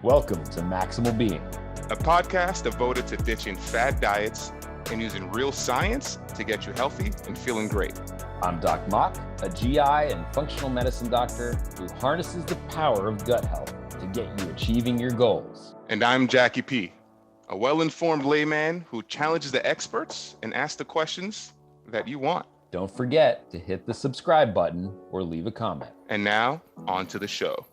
Welcome to Maximal Being. A podcast devoted to ditching fad diets and using real science to get you healthy and feeling great. I'm Doc Mok, a GI and functional medicine doctor who harnesses the power of gut health to get you achieving your goals. And I'm Jackie P., a well-informed layman who challenges the experts and asks the questions that you want. Don't forget to hit the subscribe button or leave a comment. And now, on to the show.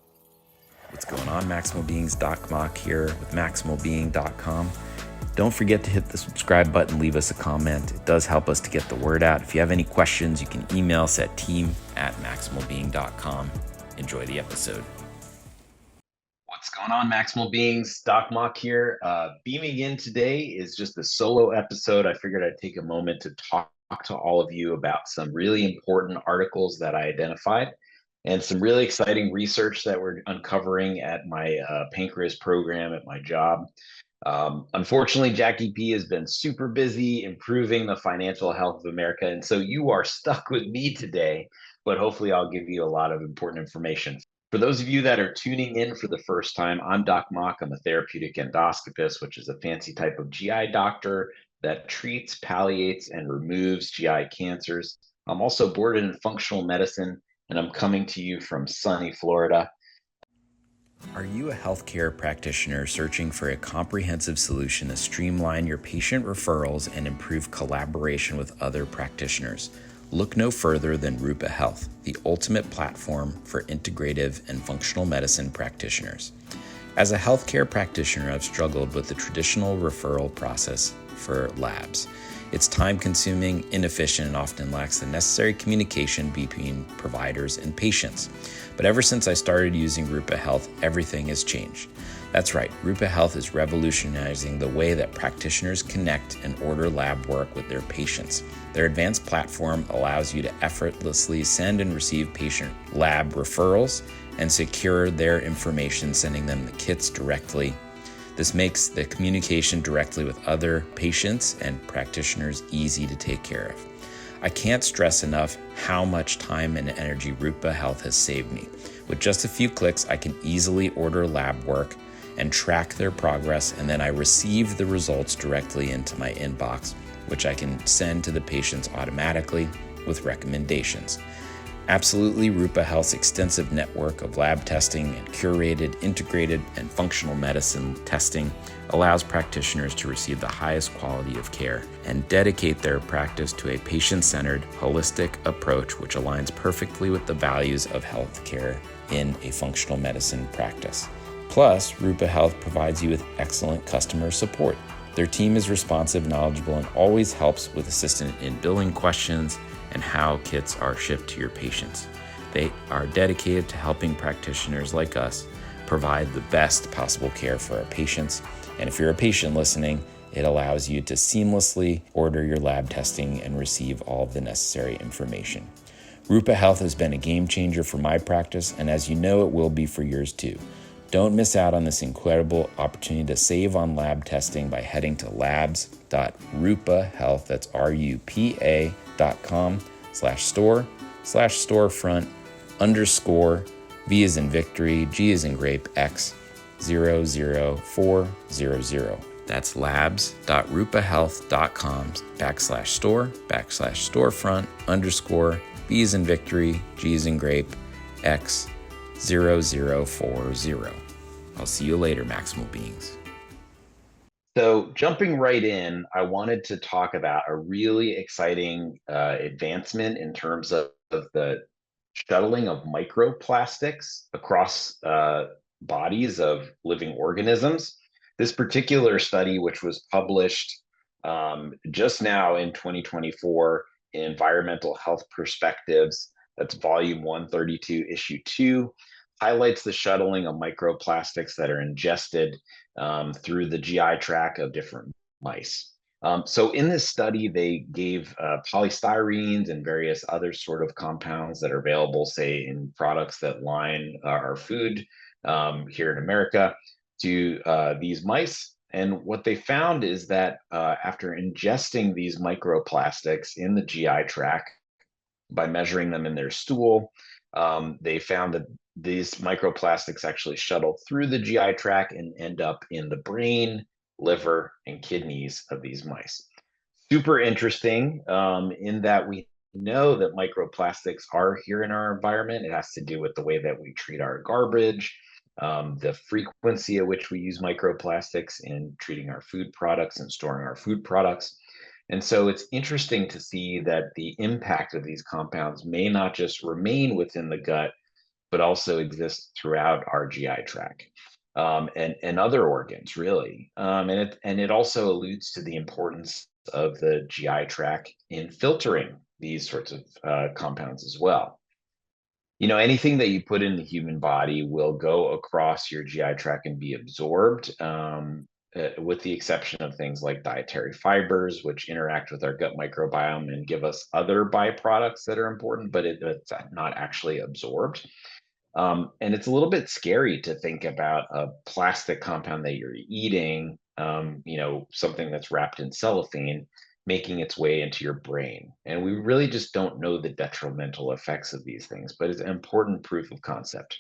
What's going on, Maximal Beings? Doc Mok here with MaximalBeing.com. Don't forget to hit the subscribe button, leave us a comment. It does help us to get the word out. If you have any questions, you can email us at team@MaximalBeing.com. Enjoy the episode. What's going on, Maximal Beings? Doc Mok here. Beaming in today is just a solo episode. I figured I'd take a moment to talk to all of you about some really important articles that I identified and some really exciting research that we're uncovering at my pancreas program at my job. Unfortunately, Jackie P has been super busy improving the financial health of America, and so you are stuck with me today, but hopefully I'll give you a lot of important information. For those of you that are tuning in for the first time, I'm Doc Mok. I'm a therapeutic endoscopist, which is a fancy type of GI doctor that treats, palliates, and removes GI cancers. I'm also boarded in functional medicine, and I'm coming to you from sunny Florida. Are you a healthcare practitioner searching for a comprehensive solution to streamline your patient referrals and improve collaboration with other practitioners? Look no further than Rupa Health, the ultimate platform for integrative and functional medicine practitioners. As a healthcare practitioner, I've struggled with the traditional referral process for labs. It's time-consuming, inefficient, and often lacks the necessary communication between providers and patients. But ever since I started using Rupa Health, everything has changed. That's right, Rupa Health is revolutionizing the way that practitioners connect and order lab work with their patients. Their advanced platform allows you to effortlessly send and receive patient lab referrals and secure their information, sending them the kits directly. This makes the communication directly with other patients and practitioners easy to take care of. I can't stress enough how much time and energy Rupa Health has saved me. With just a few clicks, I can easily order lab work and track their progress, and then I receive the results directly into my inbox, which I can send to the patients automatically with recommendations. Absolutely, Rupa Health's extensive network of lab testing and curated, integrated, and functional medicine testing allows practitioners to receive the highest quality of care and dedicate their practice to a patient-centered, holistic approach which aligns perfectly with the values of healthcare in a functional medicine practice. Plus, Rupa Health provides you with excellent customer support. Their team is responsive, knowledgeable, and always helps with assistance in billing questions and how kits are shipped to your patients. They are dedicated to helping practitioners like us provide the best possible care for our patients. And if you're a patient listening, it allows you to seamlessly order your lab testing and receive all of the necessary information. Rupa Health has been a game changer for my practice, and as you know, it will be for yours too. Don't miss out on this incredible opportunity to save on lab testing by heading to labs.rupahealth, that's rupa.com/store/storefront_V as in Victory, G as in Grape, X 00400. That's labs.rupahealth.com/store/storefront_V as in Victory, G as in Grape, X 0040. I'll see you later, Maximal Beings. So jumping right in, I wanted to talk about a really exciting advancement in terms of the shuttling of microplastics across bodies of living organisms. This particular study, which was published just now in 2024 in Environmental Health Perspectives, that's volume 132, issue 2, highlights the shuttling of microplastics that are ingested through the GI tract of different mice. So in this study, they gave polystyrenes and various other sort of compounds that are available, say, in products that line our food here in America to these mice. And what they found is that after ingesting these microplastics in the GI tract, by measuring them in their stool, They found that these microplastics actually shuttle through the GI tract and end up in the brain, liver, and kidneys of these mice. Super interesting, in that we know that microplastics are here in our environment. It has to do with the way that we treat our garbage, the frequency at which we use microplastics in treating our food products and storing our food products. And so it's interesting to see that the impact of these compounds may not just remain within the gut, but also exist throughout our GI tract, and other organs, really. And it also alludes to the importance of the GI tract in filtering these sorts of compounds as well. Anything that you put in the human body will go across your GI tract and be absorbed, with the exception of things like dietary fibers, which interact with our gut microbiome and give us other byproducts that are important, but it's not actually absorbed. And it's a little bit scary to think about a plastic compound that you're eating, something that's wrapped in cellophane, making its way into your brain. And we really just don't know the detrimental effects of these things, but it's an important proof of concept.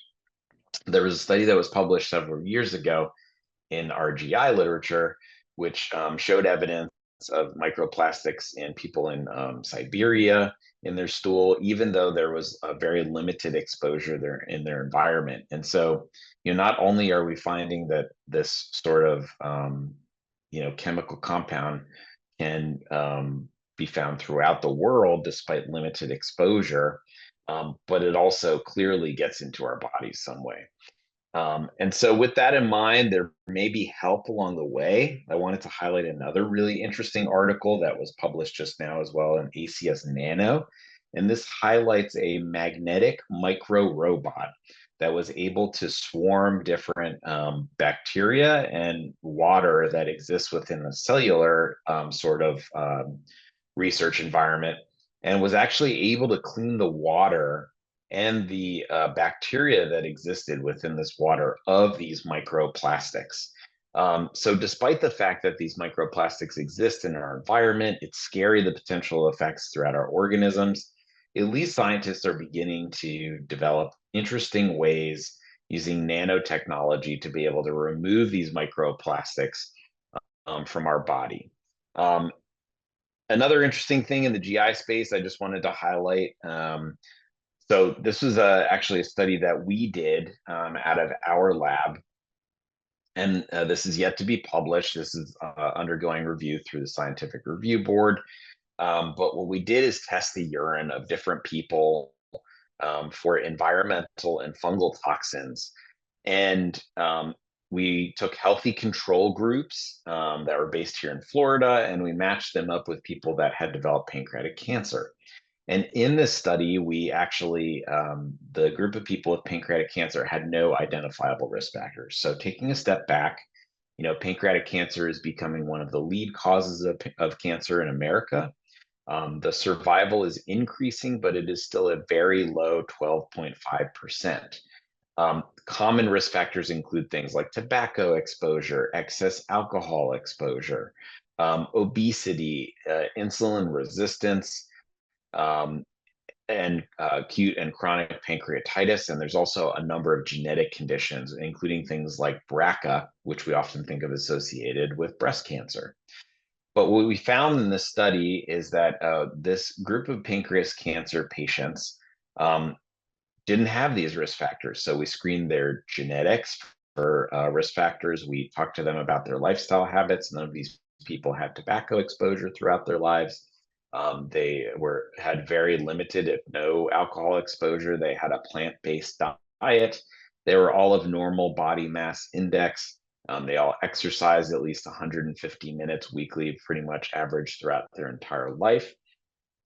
There was a study that was published several years ago in our GI literature, which showed evidence of microplastics in people in Siberia in their stool, even though there was a very limited exposure there in their environment. And so, not only are we finding that this sort of chemical compound can be found throughout the world despite limited exposure, but it also clearly gets into our bodies some way. And so with that in mind, there may be help along the way. I wanted to highlight another really interesting article that was published just now as well in ACS Nano. And this highlights a magnetic micro robot that was able to swarm different bacteria and water that exists within a cellular research environment, and was actually able to clean the water and the bacteria that existed within this water of these microplastics. So despite the fact that these microplastics exist in our environment, it's scary the potential effects throughout our organisms. At least scientists are beginning to develop interesting ways using nanotechnology to be able to remove these microplastics from our body. Another interesting thing in the GI space I just wanted to highlight. So this was actually a study that we did out of our lab, and this is yet to be published. This is undergoing review through the Scientific Review Board. But what we did is test the urine of different people for environmental and fungal toxins. And we took healthy control groups that were based here in Florida, and we matched them up with people that had developed pancreatic cancer. And in this study, we actually, the group of people with pancreatic cancer had no identifiable risk factors. So taking a step back, pancreatic cancer is becoming one of the lead causes of cancer in America. The survival is increasing, but it is still a very low 12.5%. Common risk factors include things like tobacco exposure, excess alcohol exposure, obesity, insulin resistance, and acute and chronic pancreatitis. And there's also a number of genetic conditions, including things like BRCA, which we often think of associated with breast cancer. But what we found in this study is that this group of pancreas cancer patients didn't have these risk factors. So we screened their genetics for risk factors. We talked to them about their lifestyle habits. None of these people had tobacco exposure throughout their lives. They had very limited, if no, alcohol exposure. They had a plant-based diet. They were all of normal body mass index. They all exercised at least 150 minutes weekly, pretty much average throughout their entire life.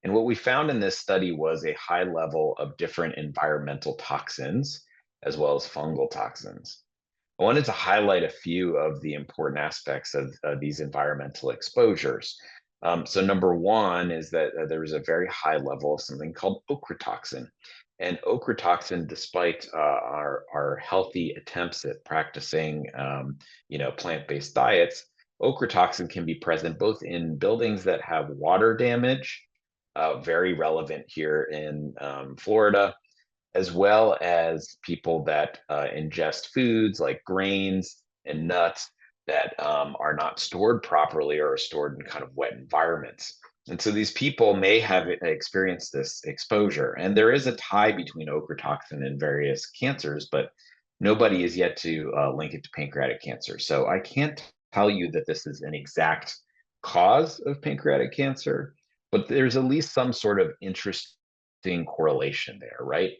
And what we found in this study was a high level of different environmental toxins, as well as fungal toxins. I wanted to highlight a few of the important aspects of these environmental exposures. So number one is that there was a very high level of something called ochratoxin. And ochratoxin, despite our healthy attempts at practicing, plant-based diets, ochratoxin can be present both in buildings that have water damage, very relevant here in Florida, as well as people that ingest foods like grains and nuts that are not stored properly or are stored in kind of wet environments. And so these people may have experienced this exposure. And there is a tie between ochratoxin and various cancers, but nobody is yet to link it to pancreatic cancer. So I can't tell you that this is an exact cause of pancreatic cancer, but there's at least some sort of interesting correlation there, right?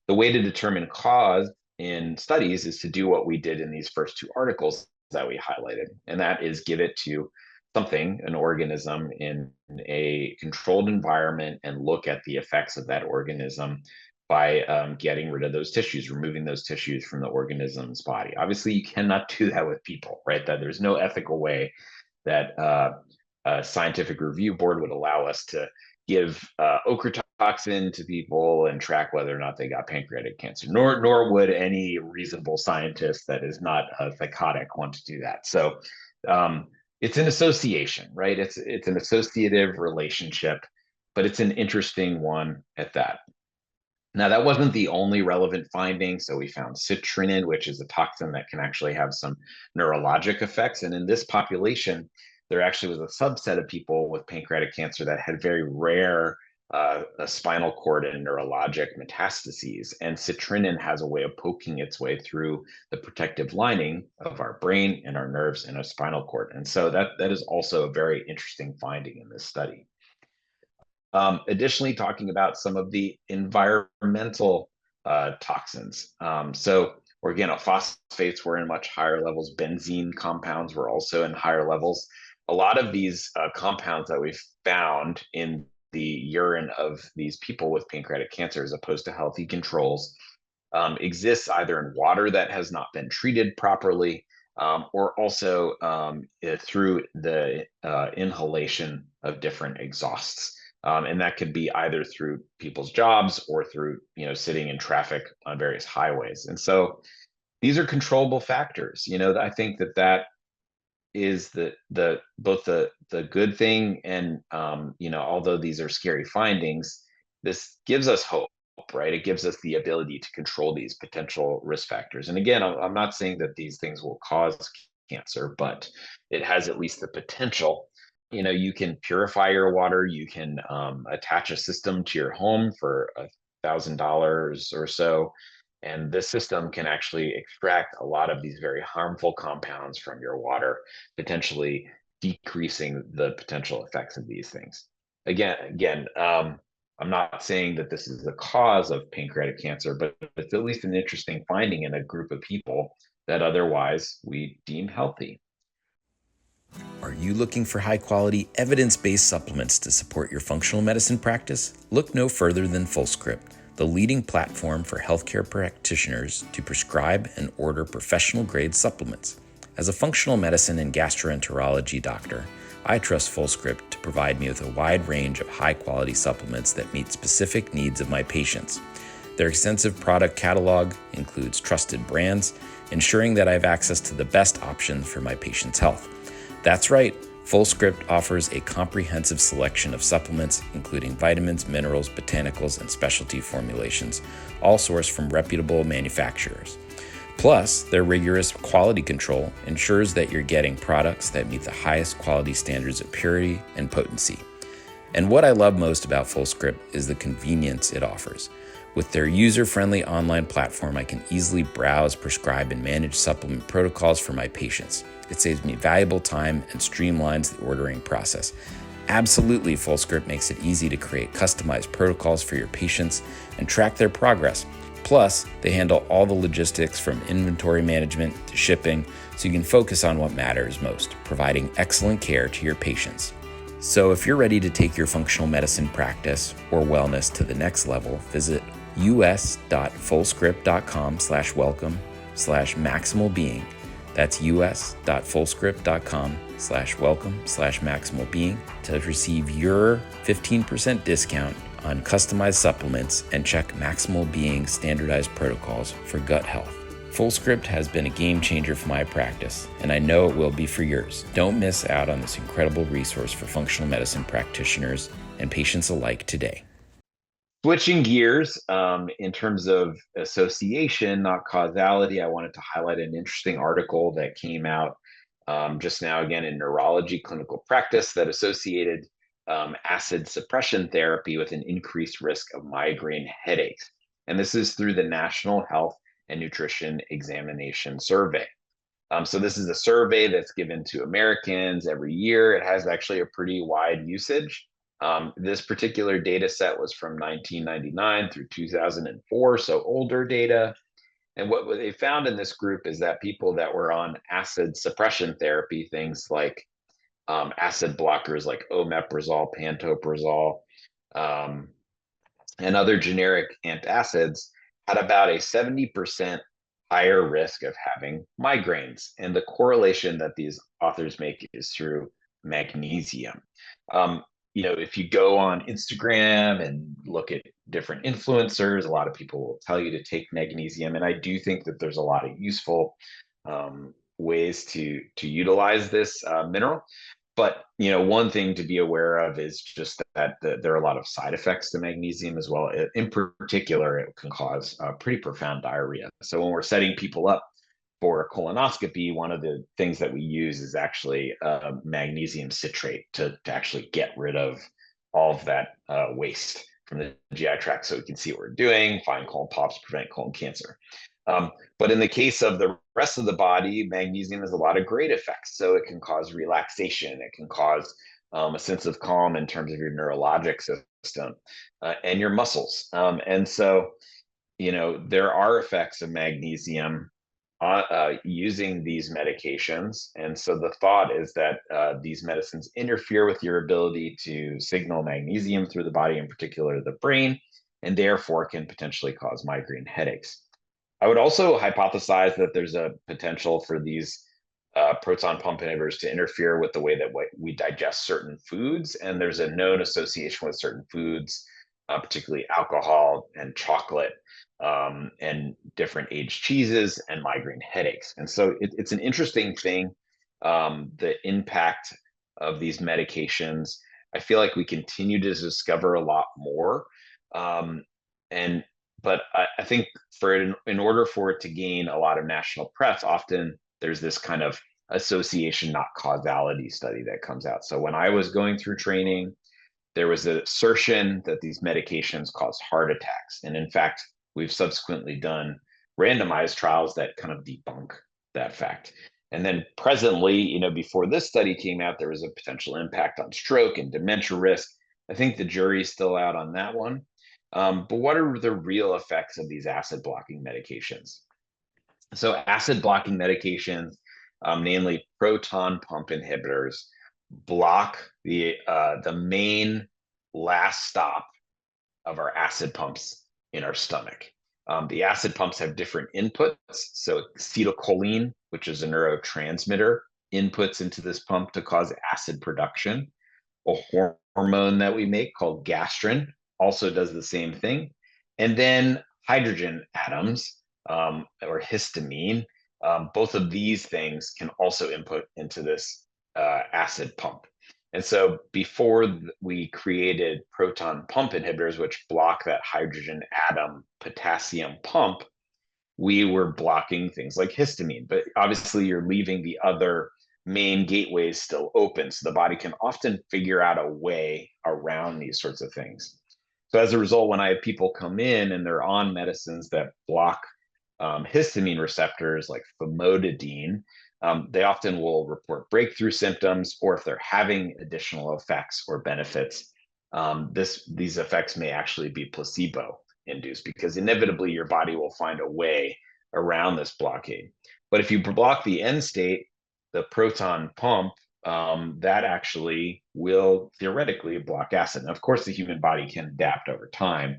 The way to determine cause in studies is to do what we did in these first two articles that we highlighted, and that is give it to something, an organism, in a controlled environment and look at the effects of that organism by getting rid of those tissues, removing those tissues from the organism's body. Obviously, you cannot do that with people, right? That there's no ethical way that a scientific review board would allow us to give ochratoxin to people and track whether or not they got pancreatic cancer. Nor would any reasonable scientist that is not psychotic want to do that. So it's an association, right? It's an associative relationship, but it's an interesting one at that. Now, that wasn't the only relevant finding. So we found citrinin, which is a toxin that can actually have some neurologic effects. And in this population, there actually was a subset of people with pancreatic cancer that had very rare spinal cord and neurologic metastases. And citrinin has a way of poking its way through the protective lining of our brain and our nerves and our spinal cord. And so that is also a very interesting finding in this study. Additionally, talking about some of the environmental toxins. So organophosphates were in much higher levels. Benzene compounds were also in higher levels. A lot of these compounds that we've found in the urine of these people with pancreatic cancer, as opposed to healthy controls, exists either in water that has not been treated properly, or also through the inhalation of different exhausts. And that could be either through people's jobs or through, sitting in traffic on various highways. And so these are controllable factors. I think that is both the good thing, and although these are scary findings, this gives us hope, right? It gives us the ability to control these potential risk factors. And again, I'm not saying that these things will cause cancer, but it has at least the potential. You can purify your water. You can attach a system to your home for $1,000 or so, and this system can actually extract a lot of these very harmful compounds from your water, potentially decreasing the potential effects of these things. Again, I'm not saying that this is the cause of pancreatic cancer, but it's at least an interesting finding in a group of people that otherwise we deem healthy. Are you looking for high-quality, evidence-based supplements to support your functional medicine practice? Look no further than FullScript, the leading platform for healthcare practitioners to prescribe and order professional-grade supplements. As a functional medicine and gastroenterology doctor, I trust FullScript to provide me with a wide range of high-quality supplements that meet specific needs of my patients. Their extensive product catalog includes trusted brands, ensuring that I have access to the best options for my patients' health. That's right, FullScript offers a comprehensive selection of supplements, including vitamins, minerals, botanicals, and specialty formulations, all sourced from reputable manufacturers. Plus, their rigorous quality control ensures that you're getting products that meet the highest quality standards of purity and potency. And what I love most about FullScript is the convenience it offers. With their user-friendly online platform, I can easily browse, prescribe, and manage supplement protocols for my patients. It saves me valuable time and streamlines the ordering process. Absolutely, FullScript makes it easy to create customized protocols for your patients and track their progress. Plus, they handle all the logistics from inventory management to shipping, so you can focus on what matters most, providing excellent care to your patients. So if you're ready to take your functional medicine practice or wellness to the next level, visit us.fullscript.com/welcome/maximalbeing. That's us.fullscript.com/welcome/maximalbeing to receive your 15% discount on customized supplements and check Maximal Being standardized protocols for gut health. FullScript has been a game changer for my practice, and I know it will be for yours. Don't miss out on this incredible resource for functional medicine practitioners and patients alike today. Switching gears, in terms of association, not causality, I wanted to highlight an interesting article that came out just now, again, in Neurology Clinical Practice, that associated acid suppression therapy with an increased risk of migraine headaches. And this is through the National Health and Nutrition Examination Survey. So this is a survey that's given to Americans every year. It has actually a pretty wide usage. This particular data set was from 1999 through 2004, so older data. And what they found in this group is that people that were on acid suppression therapy, things like acid blockers like omeprazole, pantoprazole, um, and other generic antacids, had about a 70% higher risk of having migraines. And the correlation that these authors make is through magnesium. Um, if you go on Instagram and look at different influencers, a lot of people will tell you to take magnesium. And I do think that there's a lot of useful ways to utilize this mineral. But one thing to be aware of is just that there are a lot of side effects to magnesium as well. In particular, it can cause pretty profound diarrhea. So when we're setting people up for a colonoscopy, one of the things that we use is actually magnesium citrate to actually get rid of all of that waste from the GI tract, so we can see what we're doing, find colon polyps, prevent colon cancer. But in the case of the rest of the body, magnesium has a lot of great effects. So it can cause relaxation. It can cause a sense of calm in terms of your neurologic system and your muscles. And so, there are effects of magnesium using these medications. And so the thought is that these medicines interfere with your ability to signal magnesium through the body, in particular the brain, and therefore can potentially cause migraine headaches. I would also hypothesize that there's a potential for these proton pump inhibitors to interfere with the way that we digest certain foods. And there's a known association with certain foods, particularly alcohol and chocolate, and different aged cheeses and migraine headaches. And so it's an interesting thing, the impact of these medications. I feel like we continue to discover a lot more. But I think in order for it to gain a lot of national press, often there's this kind of association, not causality study that comes out. So when I was going through training, there was an assertion that these medications cause heart attacks. And in fact, we've subsequently done randomized trials that kind of debunk that fact. And then presently, before this study came out, there was a potential impact on stroke and dementia risk. I think the jury's still out on that one. But what are the real effects of these acid blocking medications? So acid blocking medications, namely proton pump inhibitors, block the main last stop of our acid pumps in our stomach. The acid pumps have different inputs. So acetylcholine, which is a neurotransmitter, inputs into this pump to cause acid production. A hormone that we make called gastrin also does the same thing. And then hydrogen atoms, or histamine, both of these things can also input into this acid pump. And so before we created proton pump inhibitors, which block that hydrogen atom potassium pump, we were blocking things like histamine. But obviously you're leaving the other main gateways still open. So the body can often figure out a way around these sorts of things. So as a result, when I have people come in and they're on medicines that block histamine receptors like famotidine, they often will report breakthrough symptoms, or if they're having additional effects or benefits, these effects may actually be placebo induced, because inevitably your body will find a way around this blockade. But if you block the end state, the proton pump, that actually will theoretically block acid. And of course, the human body can adapt over time,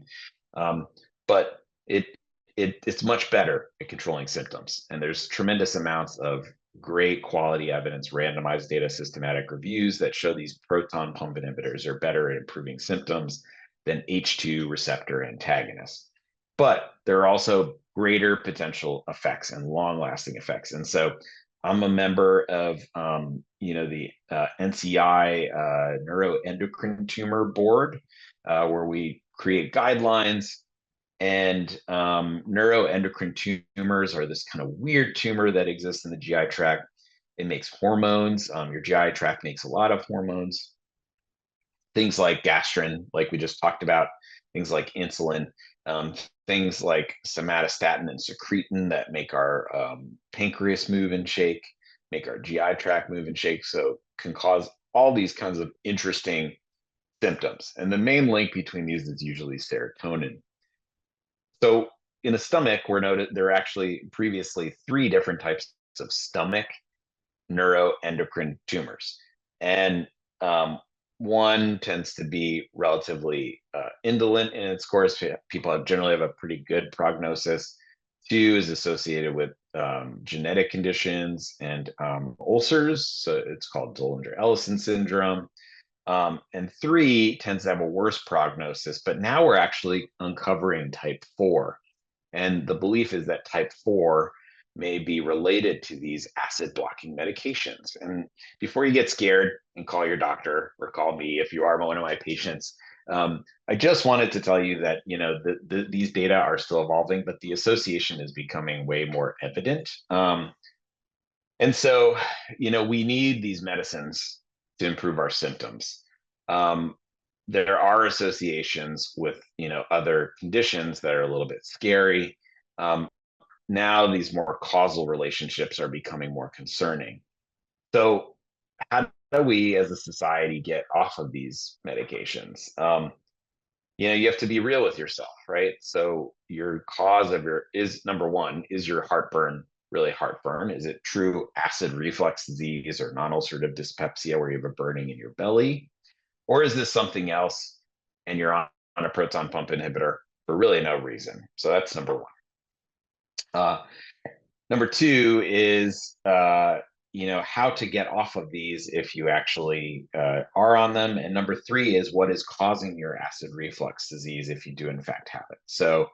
but it's much better at controlling symptoms. And there's tremendous amounts of great quality evidence, randomized data, systematic reviews that show these proton pump inhibitors are better at improving symptoms than H2 receptor antagonists. But there are also greater potential effects and long-lasting effects. And so I'm a member of the NCI neuroendocrine tumor board, where we create guidelines. And neuroendocrine tumors are this kind of weird tumor that exists in the GI tract. It makes hormones. Your GI tract makes a lot of hormones. Things like gastrin, like we just talked about, things like insulin, um, things like somatostatin and secretin that make our pancreas move and shake, make our GI tract move and shake. So can cause all these kinds of interesting symptoms. And the main link between these is usually serotonin. So in the stomach, we're noted there are actually previously 3 different types of stomach neuroendocrine tumors. And one tends to be relatively indolent in its course. People generally have a pretty good prognosis. 2 is associated with genetic conditions and ulcers. So it's called Zollinger-Ellison syndrome. And 3 tends to have a worse prognosis, but now we're actually uncovering type 4. And the belief is that type 4 may be related to these acid blocking medications. And before you get scared and call your doctor or call me if you are one of my patients, I just wanted to tell you that, these data are still evolving, but the association is becoming way more evident. And so, we need these medicines to improve our symptoms. There are associations with, other conditions that are a little bit scary. Now these more causal relationships are becoming more concerning. So how do we as a society get off of these medications? You have to be real with yourself, right? So your cause of is number one, is your heartburn really heartburn? Is it true acid reflux disease or non-ulcerative dyspepsia where you have a burning in your belly? Or is this something else and you're on a proton pump inhibitor for really no reason? So that's number one. Number 2 is, how to get off of these if you actually are on them. And number 3 is what is causing your acid reflux disease if you do in fact have it. So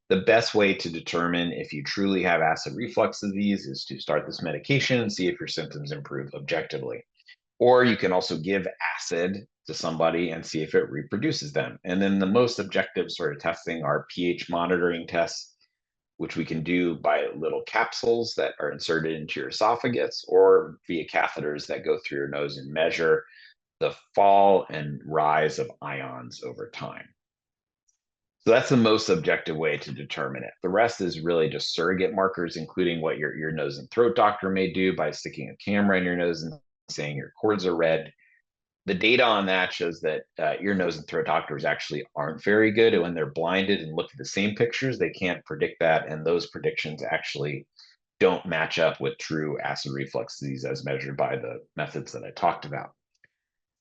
the best way to determine if you truly have acid reflux disease is to start this medication and see if your symptoms improve objectively. Or you can also give acid to somebody and see if it reproduces them. And then the most objective sort of testing are pH monitoring tests, which we can do by little capsules that are inserted into your esophagus or via catheters that go through your nose and measure the fall and rise of ions over time. So that's the most objective way to determine it. The rest is really just surrogate markers, including what your nose and throat doctor may do by sticking a camera in your nose and saying your cords are red. The data on that shows that ear, nose, and throat doctors actually aren't very good. And when they're blinded and look at the same pictures, they can't predict that. And those predictions actually don't match up with true acid reflux disease as measured by the methods that I talked about.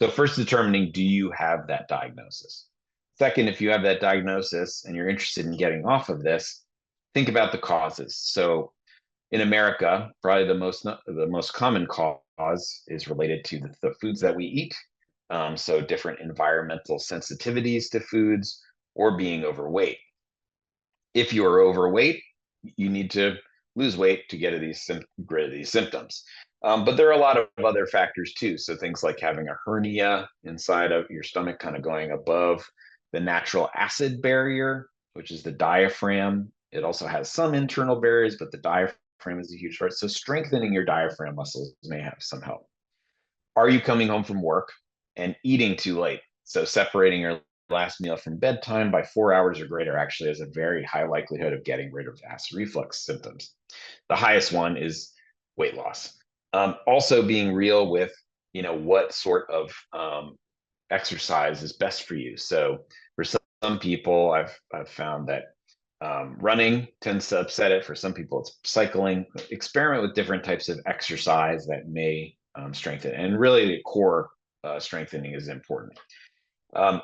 So first determining, do you have that diagnosis? Second, if you have that diagnosis and you're interested in getting off of this, think about the causes. So in America, probably the most common cause is related to the foods that we eat. So different environmental sensitivities to foods or being overweight. If you are overweight, you need to lose weight to get rid of these symptoms. But there are a lot of other factors too. So things like having a hernia inside of your stomach, kind of going above the natural acid barrier, which is the diaphragm. It also has some internal barriers, but the diaphragm is a huge part. So strengthening your diaphragm muscles may have some help. Are you coming home from work and eating too late? So separating your last meal from bedtime by 4 hours or greater actually has a very high likelihood of getting rid of acid reflux symptoms. The highest one is weight loss. Also being real with, what sort of exercise is best for you. So for some people, I've found that running tends to upset it. For some people, it's cycling. Experiment with different types of exercise that may strengthen. And really, the core strengthening is important.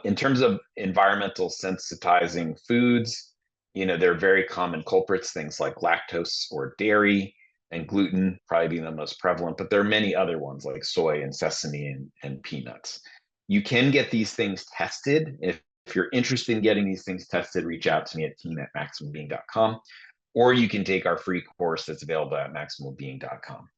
In terms of environmental sensitizing foods, they're very common culprits, things like lactose or dairy and gluten probably being the most prevalent, but there are many other ones like soy and sesame and peanuts. You can get these things tested. If you're interested in getting these things tested, reach out to me at team@maximalbeing.com, or you can take our free course that's available at maximalbeing.com.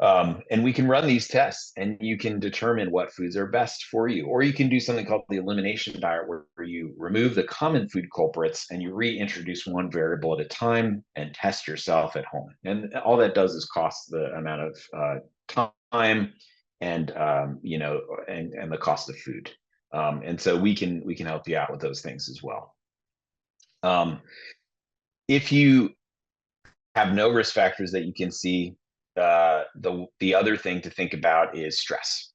And we can run these tests and you can determine what foods are best for you. Or you can do something called the elimination diet, where you remove the common food culprits and you reintroduce one variable at a time and test yourself at home. And all that does is cost the amount of time and and the cost of food. And so we can help you out with those things as well. If you have no risk factors that you can see, the other thing to think about is stress.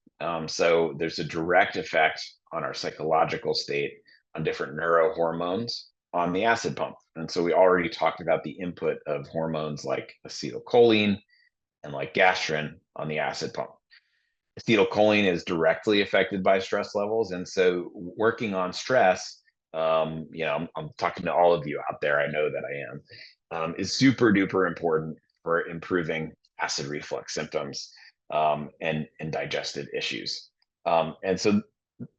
So there's a direct effect on our psychological state, on different neurohormones, on the acid pump. And so we already talked about the input of hormones like acetylcholine and like gastrin on the acid pump. Acetylcholine is directly affected by stress levels, and so working on stress, I'm talking to all of you out there, I know that I am, is super duper important for improving acid reflux symptoms and digestive issues. And so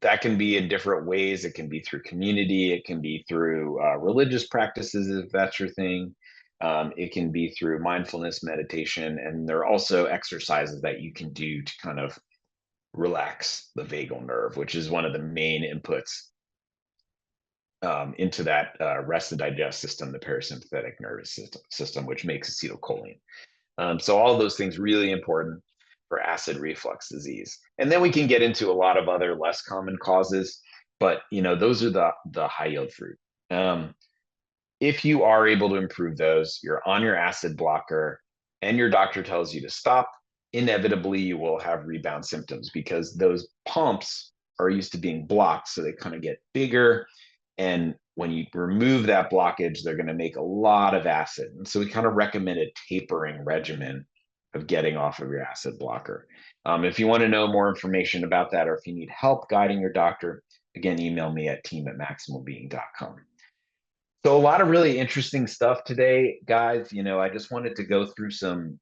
that can be in different ways. It can be through community, it can be through religious practices, if that's your thing. It can be through mindfulness, meditation, and there are also exercises that you can do to kind of relax the vagal nerve, which is one of the main inputs into that rest and digest system, the parasympathetic nervous system, which makes acetylcholine. So all of those things really important for acid reflux disease. And then we can get into a lot of other less common causes, but those are the high yield fruit. If you are able to improve those, you're on your acid blocker and your doctor tells you to stop, inevitably you will have rebound symptoms because those pumps are used to being blocked. So they kind of get bigger. And when you remove that blockage, they're going to make a lot of acid. And so we kind of recommend a tapering regimen of getting off of your acid blocker. If you want to know more information about that, or if you need help guiding your doctor, again, email me at team@maximalbeing.com. So a lot of really interesting stuff today, guys. I just wanted to go through some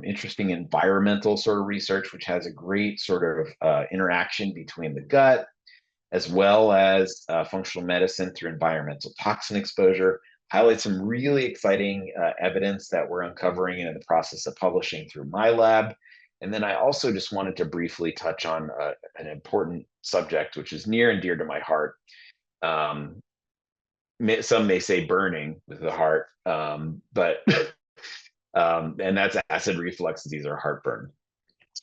interesting environmental sort of research, which has a great sort of interaction between the gut as well as functional medicine through environmental toxin exposure. Highlight some really exciting evidence that we're uncovering and in the process of publishing through my lab. And then I also just wanted to briefly touch on an important subject, which is near and dear to my heart. Some may say burning with the heart, but and that's acid reflux disease or heartburn.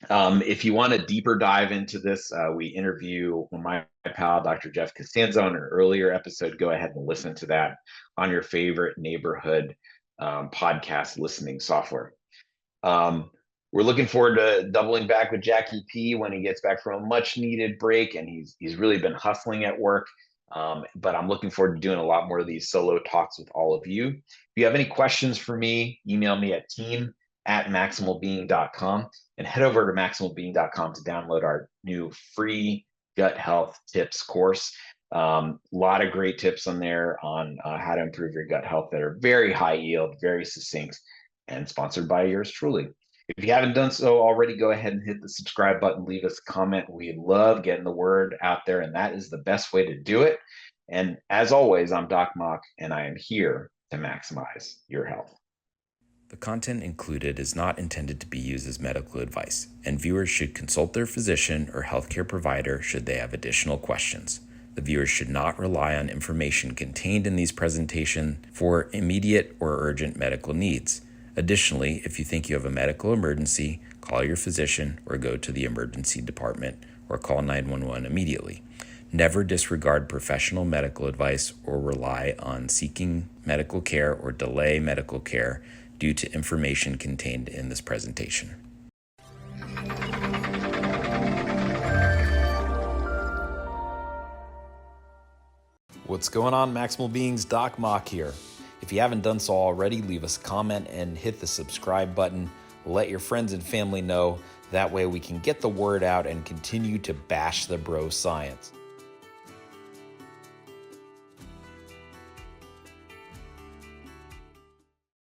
If you want a deeper dive into this, we interview my pal, Dr. Jeff Costanzo, in an earlier episode. Go ahead and listen to that on your favorite neighborhood podcast listening software. We're looking forward to doubling back with Jackie P when he gets back from a much needed break, and he's really been hustling at work. But I'm looking forward to doing a lot more of these solo talks with all of you. If you have any questions for me, email me at team@maximalbeing.com and head over to maximalbeing.com to download our new free gut health tips course. A lot of great tips on there on how to improve your gut health that are very high yield, very succinct, and sponsored by yours truly. If you haven't done so already, go ahead and hit the subscribe button, leave us a comment. We love getting the word out there, and that is the best way to do it. And as always, I'm Doc Mok, and I am here to maximize your health. The content included is not intended to be used as medical advice, and viewers should consult their physician or healthcare provider should they have additional questions. The viewers should not rely on information contained in these presentations for immediate or urgent medical needs. Additionally, if you think you have a medical emergency, call your physician or go to the emergency department or call 911 immediately. Never disregard professional medical advice or rely on seeking medical care or delay medical care due to information contained in this presentation. What's going on, Maximal Beings? Doc Mok here. If you haven't done so already, leave us a comment and hit the subscribe button. Let your friends and family know. That way we can get the word out and continue to bash the bro science.